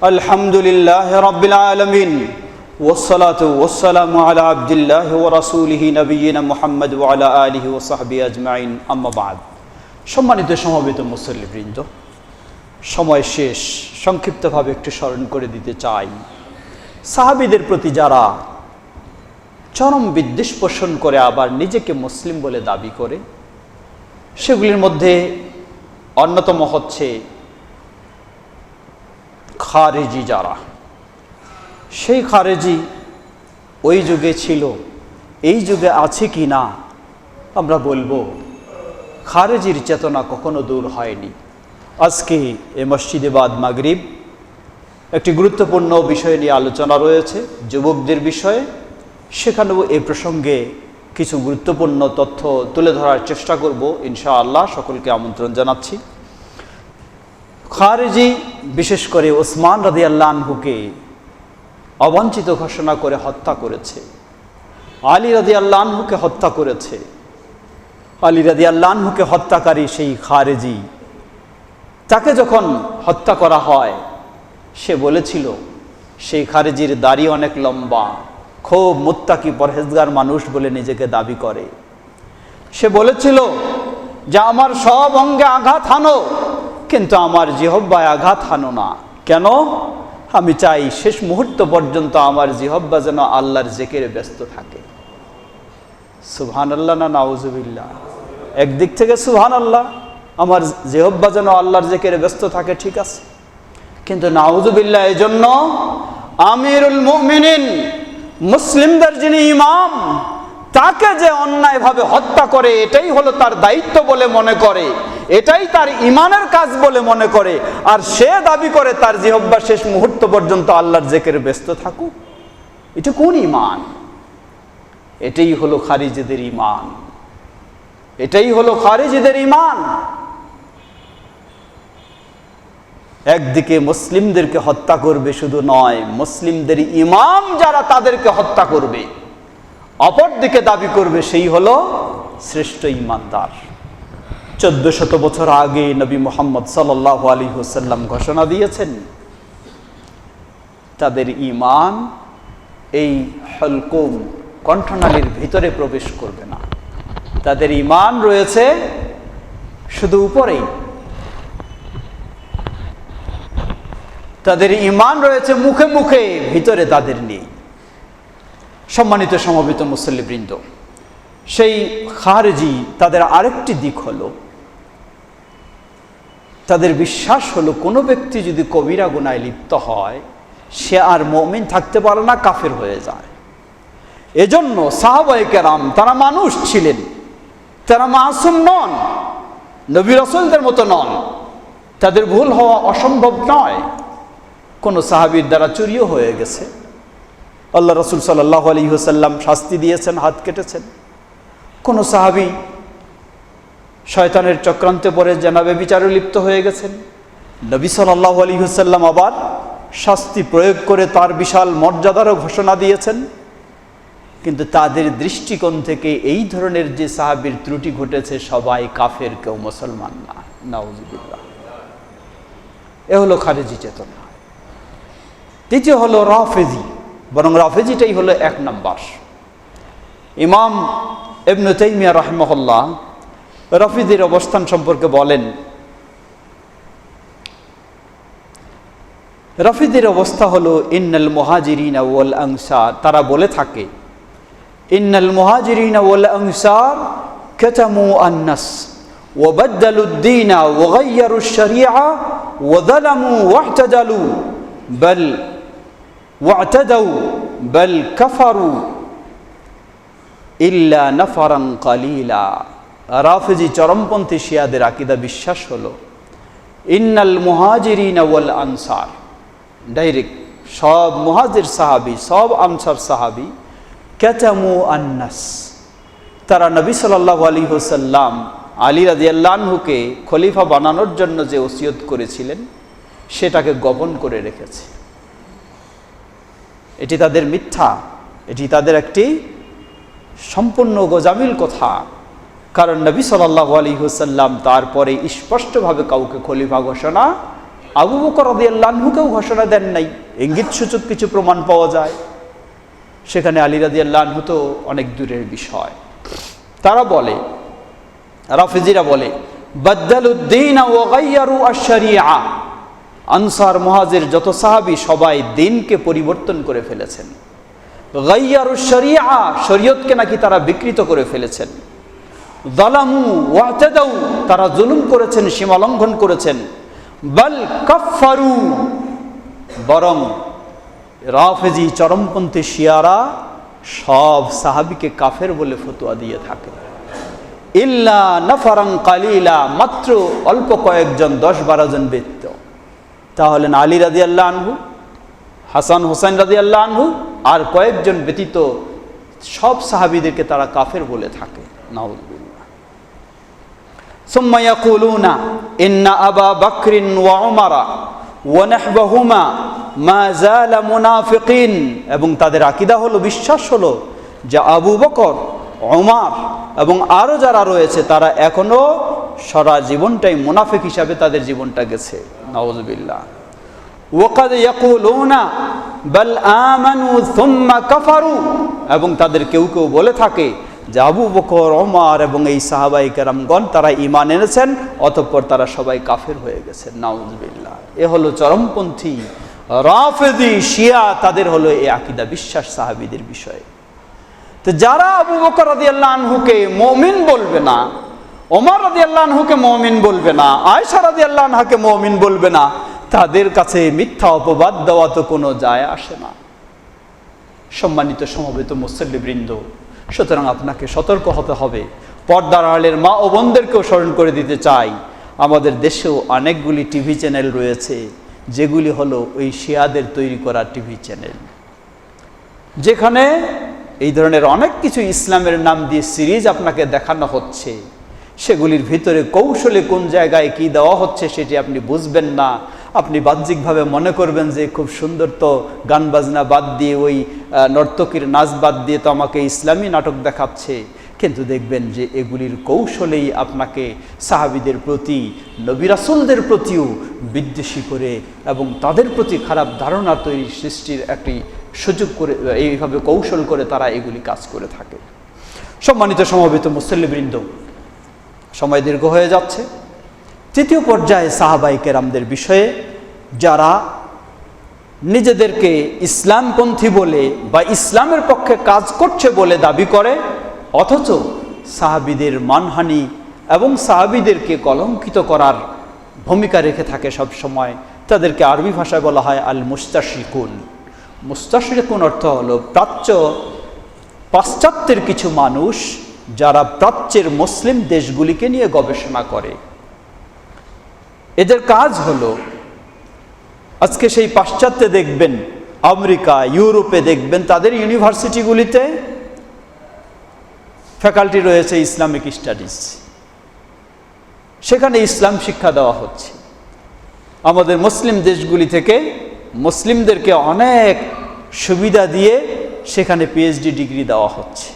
আলহামদুলিল্লাহ রাব্বিল আলামিন ওয়াসসালাতু ওয়াসসালামু আলা আবদিল্লাহি ওয়া রাসূলিহি নবিয়িনা মুহাম্মদ ওয়া আলা আলিহি ওয়া সাহবিহি আজমাইন, আম্মা বা'দ। সম্মানিত সমবেত মুসল্লিবৃন্দ, সময় শেষ, সংক্ষিপ্তভাবে একটু স্মরণ করে দিতে চাই। সাহাবীদের প্রতি যারা চরম বিদ্বেষ পোষণ করে আবার নিজেকে মুসলিম বলে দাবি করে, সেগুলির মধ্যে অন্যতম হচ্ছে খারেজি। যারা সেই খারেজি ওই যুগে ছিল, এই যুগে আছে কি না আমরা বলবো, খারেজির চেতনা কখনো দূর হয়নি। আজকে এ মসজিদে বাদ মাগরিব একটি গুরুত্বপূর্ণ বিষয় নিয়ে আলোচনা রয়েছে, যুবকদের বিষয়ে। সেখানেও এই প্রসঙ্গে কিছু গুরুত্বপূর্ণ তথ্য তুলে ধরার চেষ্টা করব ইনশাআল্লাহ। সকলকে আমন্ত্রণ জানাচ্ছি। খারেজি বিশেষ করে ওসমান রাদিয়াল্লাহু আনহুকে অবাঞ্ছিত ঘোষণা করে হত্যা করেছে, আলী রাদিয়াল্লাহু আনহুকে হত্যা করেছে। আলী রাদিয়াল্লাহু আনহুকে হত্যাকারী সেই খারেজি, তাকে যখন হত্যা করা হয়, সে বলেছিল, সেই খারেজির দাড়ি অনেক লম্বা, খুব মুত্তাকি পরহেজগার মানুষ বলে নিজেকে দাবি করে। সে বলেছিল যে আমার সব অঙ্গে আঘাত হানো, কিন্তু আমার জিহব্বায় আঘাত হানো না। কেন? আমি চাই শেষ মুহূর্ত পর্যন্ত আমার জিহব্বা যেন আল্লাহর জিকিরে ব্যস্ত থাকে। সুবহানাল্লাহ না নাউজুবিল্লাহ? একদিক থেকে সুবহানাল্লাহ, আমার জিহব্বা যেন আল্লাহর জিকিরে ব্যস্ত থাকে, ঠিক আছে। কিন্তু নাউজুবিল্লাহ, এই জন্য আমিরুল মুমিনিন, মুসলিমদের যিনি ইমাম, তাকে যে অন্যায়ভাবে হত্যা করে, এটাই হলো তার দায়িত্ব বলে মনে করে, এটাই তার ইমানের কাজ বলে মনে করে, আর সে দাবি করে তার জিহব্বা শেষ মুহূর্ত পর্যন্ত আল্লাহর জিকিরে ব্যস্ত থাকুক। এটা কোন ইমান? এটাই হলো খারিজিদের ইমান, এটাই হলো খারিজিদের ইমান। একদিকে মুসলিমদেরকে হত্যা করবে শুধু নয়, মুসলিমদের ইমাম যারা তাদেরকে হত্যা করবে, অপরদিকে দাবি করবে সেই হলো শ্রেষ্ঠ ইমানদার। 1400 বছর আগে নবী মুহাম্মদ সাল্লাল্লাহু আলাইহি ওয়াসাল্লাম ঘোষণা দিয়েছেন, তাদের ঈমান এই হলকুম, কণ্ঠনালীর ভিতরে প্রবেশ করবে না। তাদের ঈমান রয়েছে শুধু উপরেই, তাদের ঈমান রয়েছে মুখে মুখে, ভিতরে তাদের নেই। সম্মানিত সমবেত মুসল্লিবৃন্দ, সেই খারেজি তাদের আরেকটি দিক হলো, তাদের বিশ্বাস হলো কোনো ব্যক্তি যদি কবিরা গুনায় লিপ্ত হয়, সে আর মুমিন থাকতে পারে না, কাফের হয়ে যায়। এজন্য সাহাবায়ে কেরাম তারা মানুষ ছিলেন, তারা মাসুম নন, নবী রাসূলদের মতো নন, তাদের ভুল হওয়া অসম্ভব নয়। কোন সাহাবীর দ্বারা চুরিও হয়ে গেছে, আল্লাহ রাসূল সাল্লাল্লাহু আলাইহি ওয়াসাল্লাম শাস্তি দিয়েছেন, হাত কেটেছেন। কোন সাহাবী শয়তানের চক্রান্তে পড়ে জেনাবে বিচারে লিপ্ত হয়ে গেছেন, নবী সাল্লাল্লাহু আলাইহি ওয়াসাল্লাম আবার শাস্তি প্রয়োগ করে তার বিশাল মর্যাদারও ঘোষণা দিয়েছেন। কিন্তু তাদের দৃষ্টিকোণ থেকে এই ধরনের যে সাহাবীর ত্রুটি ঘটেছে, সবাই কাফের, কেউ মুসলমান না। নাউজুবিল্লাহ। এ হলো খারেজি চেতনা। দ্বিতীয় হলো রাফেজি, বরং রাফেজিটাই হলো এক নাম্বার। ইমাম ইবনে তাইমিয়া রাহিমাহুল্লাহ রাফেজির অবস্থান সম্পর্কে বলেন, রাফেজির অবস্থা হলো ইন্নাল মুহাজিরিনা ওয়াল আনসার, তারা বলে থাকে ইন্নাল মুহাজিরিনা ওয়াল আনসার কাতামু আন-নাস ওয়া বাদদালুদ-দীনা ওয়া গায়্যারুশ-শরীআ ওয়া যালামু ওয়াহতাজালু বাল ওয়া'তাদাউ বাল কাফারু ইল্লা নাফারান কালিলা। রাফেজি চরমপন্থী শিয়াদের আকীদা বিশ্বাস হলো ইন্নাল মুহাজিরিনা ওয়াল আনসার, ডাইরেক্ট সব মুহাজির সাহাবী, সব আনসার সাহাবী, কাতামু আন-নাস, তারা নবী সাল্লাল্লাহু আলাইহি ওয়াসাল্লাম আলী রাদিয়াল্লাহু আনহুকে খলিফা বানানোর জন্য যে ওসিয়ত করেছিলেন, সেটাকে গোপন করে রেখেছে। এটি তাদের মিথ্যা, এটি তাদের একটি সম্পূর্ণ গোজামিল কথা। কারণ নবী সাল্লাল্লাহু আলাইহি ওয়াসাল্লাম তারপরে স্পষ্টভাবে কাউকে খলিফা ঘোষণা আবু বকর রাদিয়াল্লাহু আনহুকেও ঘোষণা দেন নাই, ইঙ্গিতসূচক কিছু প্রমাণ পাওয়া যায়। সেখানে আলী রাদিয়াল্লাহু আনহু তো অনেক দূরের বিষয়। তারা বলে, রাফিজিরা বলে, বাদদালুদ্দিন ওয়া গায়্যারু আশ-শরিয়া, আনসার মুহাজির যত সাহাবী সবাই দিনকে পরিবর্তন করে ফেলেছেন। গায়্যারু আশ-শরিয়া, শরীয়তকে নাকি তারা বিকৃত করে ফেলেছেন। যালামু ওয়াতাদাউ, তারা জুলুম করেছেন, সীমা লঙ্ঘন করেছেন। বাল কাফফারু, বরং রাফিজি চরমপন্থী শিয়ারা সব সাহাবীকে কাফের বলে ফতোয়া দিয়ে থাকে। ইল্লা নাফারান কালিলা, মাত্র অল্প কয়েকজন 10-12 জন ব্যতীত। তাহলে আলী রাদিয়াল্লাহু আনহু, হাসান হোসেন রাদিয়াল্লাহু আনহু আর কয়েকজন ব্যতীত সব সাহাবীদেরকে তারা কাফের বলে থাকে। নাউযুবিল্লাহ। সুম্মা ইয়াকুলুনা ইন্না আবা বকরিন ওয়া উমারা ওয়া নাহবাহুমা মা যালা মুনাফিকিন, এবং তাদের আকীদা হলো, বিশ্বাস হলো যে আবু বকর, ওমর এবং আরো যারা রয়েছে তারা এখনো সারা জীবনটাই মুনাফিক হিসাবে তাদের জীবনটা গেছে। নাউযুবিল্লাহ। ওয়াকাদ ইয়াকুলুনা বাল আমানু সুম্মা কাফারু, এবং তাদের কেউ কেউ বলে থাকে যে আবু বকর, ওমর এবং এই সাহাবায়ে কেরামগণ তারা ঈমান এনেছেন, অতঃপর তারা সবাই কাফের হয়ে গেছেন। নাউযুবিল্লাহ। এ হলো চরমপন্থী রাফিদি শিয়া, তাদের হলো এই আকীদা, বিশ্বাস সাহাবীদের বিষয়ে। তো যারা আবু বকর রাদিয়াল্লাহু আনহুকে মুমিন বলবে না, ওমর রাদিয়াল্লাহু আনহুকে মুমিন বলবে না, আয়েশা রাদিয়াল্লাহু আনহাকে মুমিন বলবে না, তাদের কাছে মিথ্যা অপবাদ দেওয়া তো কোনো যায় আসে না। সম্মানিত সমবেত মুসল্লিবৃন্দ, সুতরাং আপনাকে সতর্ক হতে হবে। পর্দার আড়ালের মা ও বোনদেরকেও স্মরণ করে দিতে চাই, আমাদের দেশেও অনেকগুলি টিভি চ্যানেল রয়েছে যেগুলি হলো ওই শিয়াদের তৈরি করা টিভি চ্যানেল, যেখানে এই ধরনের অনেক কিছু ইসলামের নাম দিয়ে সিরিজ আপনাকে দেখানো হচ্ছে। সেগুলির ভিতরে কৌশলে কোন জায়গায় কি দেওয়া হচ্ছে সেটি আপনি বুঝবেন না। আপনি বাহ্যিকভাবে মনে করবেন যে খুব সুন্দর, তো গান বাজনা বাদ দিয়ে, ওই নর্তকীর নাচ বাদ দিয়ে তো আমাকে ইসলামী নাটক দেখাচ্ছে। কিন্তু দেখবেন যে এগুলির কৌশলেই আপনাকে সাহাবীদের প্রতি, নবী রাসূলদের প্রতিও বিদ্বেষী করে এবং তাদের প্রতি খারাপ ধারণা তৈরি সৃষ্টির একটি সুযোগ করে, এইভাবে কৌশল করে তারা এগুলি কাজ করে থাকে। সম্মানিত সমবেত মুসল্লিবৃন্দ, সময় দীর্ঘ হয়ে যাচ্ছে। তৃতীয় পর্যায়ে সাহাবায়ে কেরামদের বিষয়ে, যারা নিজেদেরকে ইসলামপন্থী বলে বা ইসলামের পক্ষে কাজ করছে বলে দাবি করে, অথচ সাহাবীদের মানহানি এবং সাহাবীদেরকে কলঙ্কিত করার ভূমিকা রেখে থাকে সব সময়, তাদেরকে আরবি ভাষায় বলা হয় আল মুস্তাশরিকুন। মুস্তাশরিকুন অর্থ হলো পাশ্চাত্যের কিছু মানুষ যারা প্রাচ্যের মুসলিম দেশগুলিকে নিয়ে গবেষণা করে। এদের কাজ হলো, আজকে সেই পাশ্চাত্যে দেখবেন, আমেরিকা, ইউরোপে দেখবেন তাদের ইউনিভার্সিটিগুলিতে ফ্যাকাল্টি রয়েছে ইসলামিক স্টাডিজ, সেখানে ইসলাম শিক্ষা দেওয়া হচ্ছে। আমাদের মুসলিম দেশগুলি থেকে মুসলিমদেরকে অনেক সুবিধা দিয়ে সেখানে পিএইচডি ডিগ্রি দেওয়া হচ্ছে।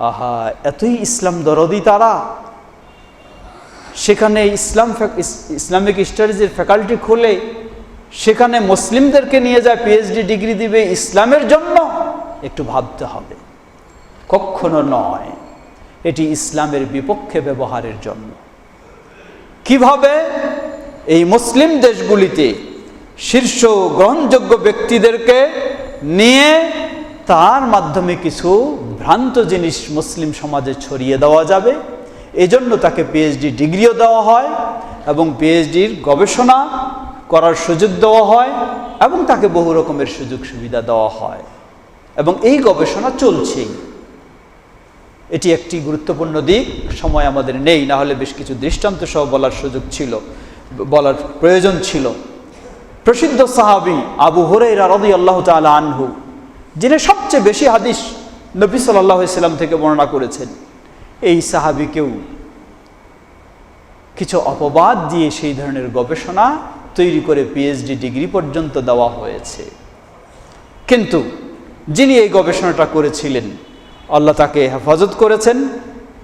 আহা, এতই ইসলাম দরদি তারা, সেখানে ইসলামিক স্টাডিজের ফ্যাকাল্টি খুলে সেখানে মুসলিমদেরকে নিয়ে যায় পিএইচডি ডিগ্রি দিবে ইসলামের জন্য। একটু ভাবতে হবে, কখনো নয়, এটি ইসলামের বিপক্ষে ব্যবহারের জন্য। কিভাবে এই মুসলিম দেশগুলিতে শীর্ষ গ্রহণযোগ্য ব্যক্তিদেরকে নিয়ে তার মাধ্যমে কিছু ভ্রান্ত জিনিস মুসলিম সমাজে ছড়িয়ে দেওয়া যাবে, এজন্য তাকে পিএইচডি ডিগ্রিও দেওয়া হয় এবং পিএইচডির গবেষণা করার সুযোগ দেওয়া হয় এবং তাকে বহু রকমের সুযোগ সুবিধা দেওয়া হয়, এবং এই গবেষণা চলছেই। এটি একটি গুরুত্বপূর্ণ দিক। সময় আমাদের নেই, না হলে বেশ কিছু দৃষ্টান্ত সহ বলার প্রয়োজন ছিল। প্রসিদ্ধ সাহাবী আবু হুরায়রা রাদিয়াল্লাহু তাআলা আনহু, যিনি সবচেয়ে বেশি হাদিস নবী সাল্লাল্লাহু আলাইহি সাল্লাম থেকে বর্ণনা করেছেন, এই সাহাবীকেও কিছু অপবাদ দিয়ে সেই ধরনের গবেষণা তৈরি করে পিএইচডি ডিগ্রি পর্যন্ত দেওয়া হয়েছে। কিন্তু যিনি এই গবেষণাটা করেছিলেন, আল্লাহ তাকে হেফাজত করেছেন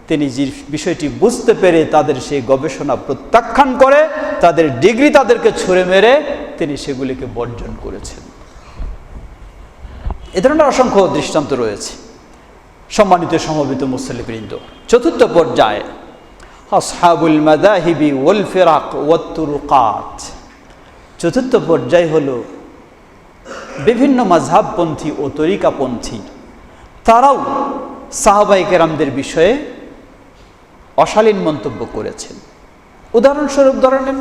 তিনি যে বিষয়টি বুঝতে পেরে তাদের সেই গবেষণা প্রত্যাখ্যান করে তাদের ডিগ্রি তাদেরকে ছুঁড়ে মেরে তিনি সেগুলিকে বর্জন করেছেন। এ ধরনের অসংখ্য দৃষ্টান্ত রয়েছে। সম্মানিত সমবেত মুসল্লিবৃন্দ, চতুর্থ পর্যায়ে আসহাবুল মাযাহিবি ওয়াল ফিরাক ওয়াত তুরুকাত। চতুর্থ পর্যায় হলো বিভিন্ন মাযহাবপন্থী ও তরিকাপন্থী, তারাও সাহাবায়ে কেরামদের বিষয়ে অশালীন মন্তব্য করেছেন। উদাহরণস্বরূপ ধরে নেন,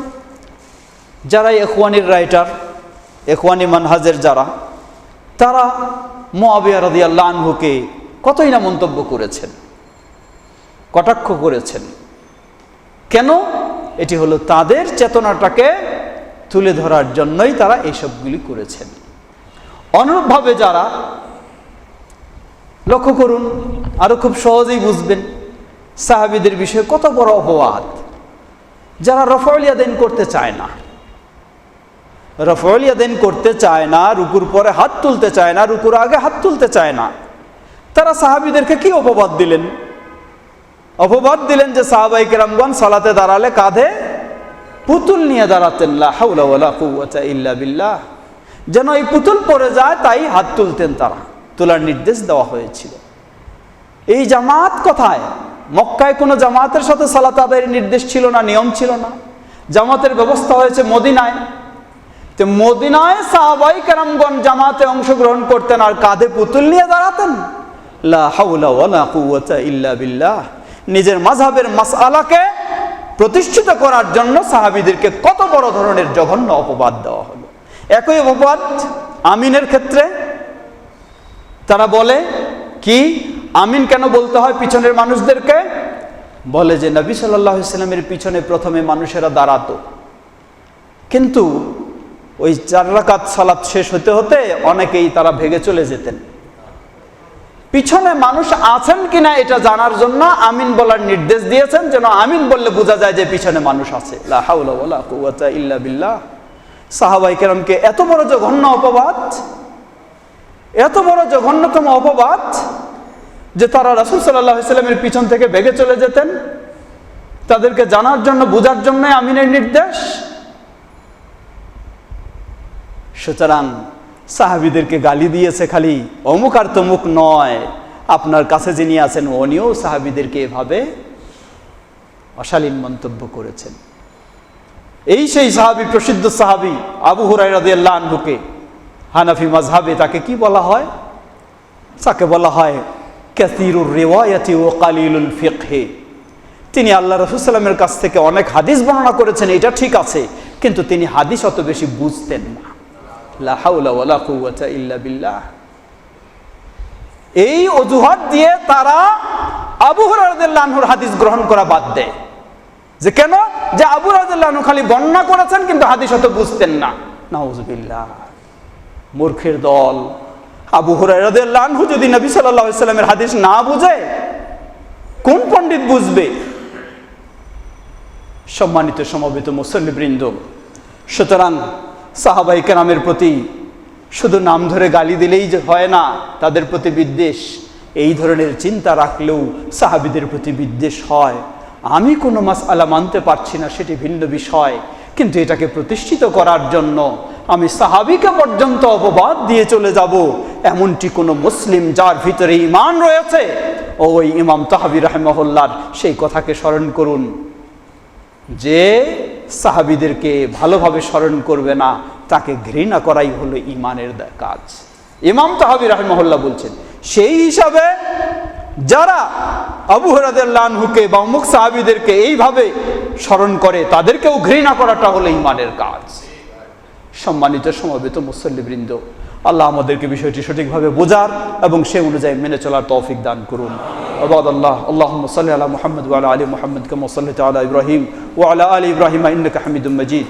যারা ইখওয়ানির রাইটার, ইখওয়ানি মানহাজের যারা, তারা মুআবিয়া রাদিয়াল্লাহু আনহুকে কতই না মন্তব্য করেছেন, কটাক্ষ করেছেন। কেন? এটি হলো তাদের চেতনাটাকে তুলে ধরার জন্যই তারা এইসবগুলি করেছেন। অনুরূপভাবে যারা, লক্ষ্য করুন, আরো খুব সহজেই বুঝবেন সাহাবীদের বিষয়ে কত বড় অপবাদ। যারা রফউল ইয়াদাইন করতে চায় না, রফউল ইয়াদাইন করতে চায় না, রুকুর পরে হাত তুলতে চায় না, রুকুর আগে হাত তুলতে চায় না, তারা সাহাবীদেরকে কি অপবাদ দিলেন? অপবাদ দিলেন যে সাহাবায়ে কেরামগণ সালাতে দাঁড়ালে কাঁধে পুতুল নিয়ে দাঁড়াতেন, লা হাওলা ওয়ালা কুওয়াতা ইল্লা বিল্লাহ, যেন এই পুতুল পড়ে যায় তাই হাত তুলতেন, তারা তোলার নির্দেশ দেওয়া হয়েছিল। এই জামাত কোথায়? মক্কায় কোনো জামাতের সাথে সালাত আদায়ের নির্দেশ ছিল না, নিয়ম ছিল না। জামাতের ব্যবস্থা হয়েছে মদিনায়। তো মদিনায় সাহাবায়ে কেরামগণ জামাতে অংশগ্রহণ করতেন আর কাঁধে পুতুল নিয়ে দাঁড়াতেন, লা হাওলা ওয়ালা কুওয়াতা ইল্লা বিল্লাহ। নিজের মাযহাবের মাসআলাকে প্রতিষ্ঠিত করার জন্য সাহাবীদেরকে কত বড় ধরনের জঘন্য অপবাদ দেওয়া হলো। একই অপবাদ আমিনের ক্ষেত্রে। তারা বলে কি, আমিন কেন বলতে হয় পিছনের মানুষদেরকে? বলে যে নবী সাল্লাল্লাহু আলাইহি ওয়াসাল্লামের পিছনে প্রথমে মানুষেরা দাঁড়াতো, কিন্তু ওই 4 রাকাত সালাত শেষ হতে হতে অনেকেই তারা ভেগে চলে যেতেন। পিছনে মানুষ আছেন কিনা এটা জানার জন্য আমিন বলার নির্দেশ দিয়েছেন, যেন আমিন বললে বোঝা যায় যে পিছনে মানুষ আছে। লা হাওলা ওয়ালা কুওয়াতা ইল্লা বিল্লাহ। সাহাবায়ে কেরামকে এত বড় জঘন্য অপবাদ, এত বড় জঘন্যতম অপবাদ যে তারা রাসূল সাল্লাল্লাহু আলাইহি ওয়াসাল্লামের পিছন থেকে ভেগে চলে যেতেন, তাদেরকে জানার জন্য, বোঝার জন্য আমিনের নির্দেশ। সুতরাং সাহাবীদেরকে গালি দিয়েছে খালি অমুক আর তমুক নয়, আপনার কাছে যিনি আছেন উনিও সাহাবীদেরকে এভাবে অশালীন মন্তব্য করেছেন। এই সেই সাহাবী, প্রসিদ্ধ সাহাবী আবু হুরায়রা রাদিয়াল্লাহু আনহুকে হানাফি মাযহাবে তাকে কি বলা হয়? তাকে বলা হয় কাসীরুর রিওয়ায়াতি ওয়া কালিলুল ফিকহি। তিনি আল্লাহ রাসূল সাল্লাল্লাহু আলাইহি ওয়াসাল্লামের কাছ থেকে অনেক হাদিস বর্ণনা করেছেন, এটা ঠিক আছে, কিন্তু তিনি হাদিস অত বেশি বুঝতেন না। লা হাওলা ওয়ালা কুওয়াতা ইল্লা বিল্লাহ। এই অজুহাত দিয়ে তারা আবু হুরায়রা রাদিয়াল্লাহু আনহুর হাদিস গ্রহণ করা বাদ দেয়। যে কেন? যে আবু হুরায়রা রাদিয়াল্লাহু আনহু খালি বর্ণনা করেছেন কিন্তু হাদিস অত বুঝতেন না। নাউযুবিল্লাহ, মূর্খের দল। আবু হুরায়রা রাদিয়াল্লাহু আনহু যদি নবী সাল্লাল্লাহু আলাইহি ওয়াসাল্লামের হাদিস না বুঝে কোন পণ্ডিত বুঝবে? সম্মানিত সমবেত মুসল্লিবৃন্দ, সুতরাং সাহাবায়ে কেরামের প্রতি শুধু নাম ধরে গালি দিলেই যে হয় না, তাদের প্রতি বিদ্বেষ, এই ধরনের চিন্তা রাখলেও সাহাবীদের প্রতি বিদ্বেষ হয়। আমি কোনো মাসআলা মানতে পারছি না সেটি ভিন্ন বিষয়, কিন্তু এটাকে প্রতিষ্ঠিত করার জন্য আমি সাহাবীকে পর্যন্ত অপবাদ দিয়ে চলে যাব, এমনটি কোনো মুসলিম যার ভিতরে ঈমান রয়েছে, ওই ইমাম তাহাবী রাহিমাহুল্লাহর সেই কথাকে স্মরণ করুন যে সাহাবীদেরকে ভালোভাবে স্মরণ করবে না, তাকে ঘৃণা করাই হলো ঈমানের কাজ। ইমাম তাহাবী রাহিমাহুল্লাহ বলছেন, সেই হিসাবে যারা আবু হুরায়রা রাদিয়াল্লাহু আনহুকে বা অমুক সাহাবীদেরকে এইভাবে স্মরণ করে, তাদেরকেও ঘৃণা করাটা হলো ঈমানের কাজ। সম্মানিত সমবেত মুসল্লিবৃন্দ, আল্লাহ আমাদেরকে বিষয়টি সঠিকভাবে বোঝার এবং সেই অনুযায়ী মেনে চলার তৌফিক দান করুন। আল্লাহ আল্লাহুম্মা সাল্লি আলা মুহাম্মদ ওয়া আলা আলি মুহাম্মদ কামা সাল্লাইতা আলা ইব্রাহিম ওয়া আলা আলি ইব্রাহিম ইন্নাকা হামিদুম মাজিদ।